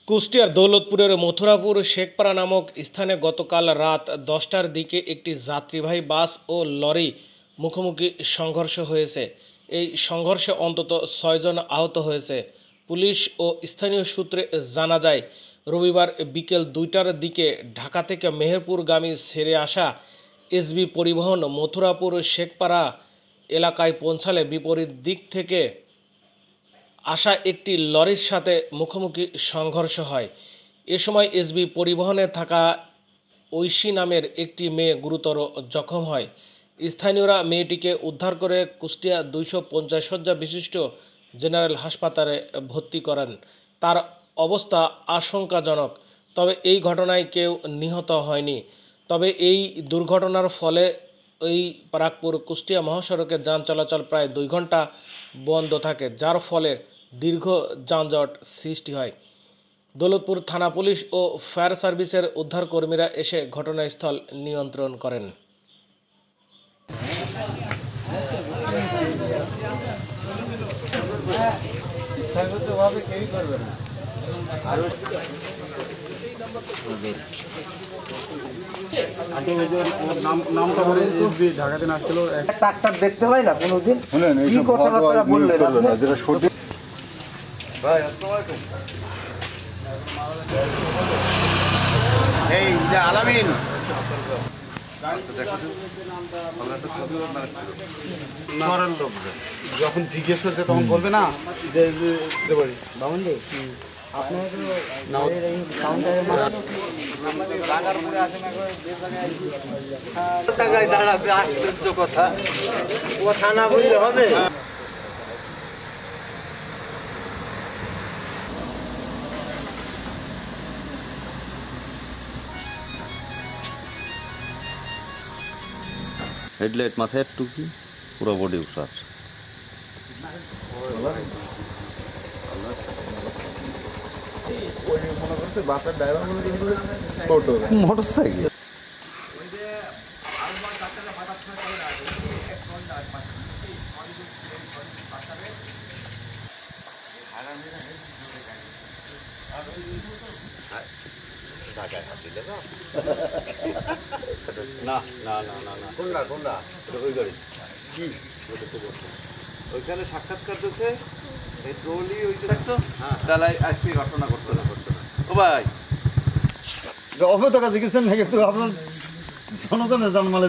কুষ্টিয়ার দৌলতপুরের মথুরাপুর শেখপাড়া নামক স্থানে গতকাল রাত 10টার দিকে একটি যাত্রীবাহী বাস ও লরি মুখোমুখি সংঘর্ষ হয়েছে। এই সংঘর্ষে অন্তত 6 জন আহত হয়েছে। পুলিশ ও স্থানীয় সূত্রে জানা যায়, রবিবার বিকেল 2টার দিকে ঢাকা থেকে মেহেরপুরগামী ছেড়ে আসা এসবি পরিবহন মথুরাপুর শেখপাড়া এলাকায় পৌঁছালে বিপরীত দিক থেকে আসা একটি লরির সাথে মুখোমুখি সংঘর্ষ হয়। এ সময় এসবি পরিবহনে থাকা ঐশী নামের একটি মেয়ে গুরুতর জখম হয়। স্থানীয়রা মেয়েটিকে উদ্ধার করে কুষ্টিয়া 250 শয্যা বিশিষ্ট জেনারেল হাসপাতালে ভর্তি করেন। তার অবস্থা আশঙ্কাজনক, তবে এই ঘটনায় কেউ নিহত হয়নি। তবে এই দুর্ঘটনার ফলে এই বারাকপুর কুষ্টিয়া মহাসড়কে যান চলাচল প্রায় 2 ঘন্টা বন্ধ থাকে, যার ফলে দীর্ঘ যানজট সৃষ্টি হয়। দৌলতপুর থানা পুলিশ ও ফায়ার সার্ভিসের উদ্ধারকর্মীরা এসে ঘটনাস্থল নিয়ন্ত্রণ করেন। ঢাকাতে আসছিল ট্রাক্টর দেখতে পাই না কোনোদিন। কি কথাবার্তা বললেন আপনি? ভাই আসসালামু আলাইকুম। এই যে আলামিন যখন জিজ্ঞেস করছে তখন বলবে না কথা না বললে হবে। হেডলাইট মাথায় টুকি পুরো বডি উসার বাসের ড্রাইভার মোটরসাইকেল না না না না না কোনটা কোনটা ওই গাড়ি কি ওইখানে সাক্ষাৎকার দিচ্ছে এই ট্রলি ওইটা থাকতো তাহলে আজকে ঘটনা করতো না ও ভাই অবৈধ কাজে গেছেন নাকি আপনার জনগণের জানমালে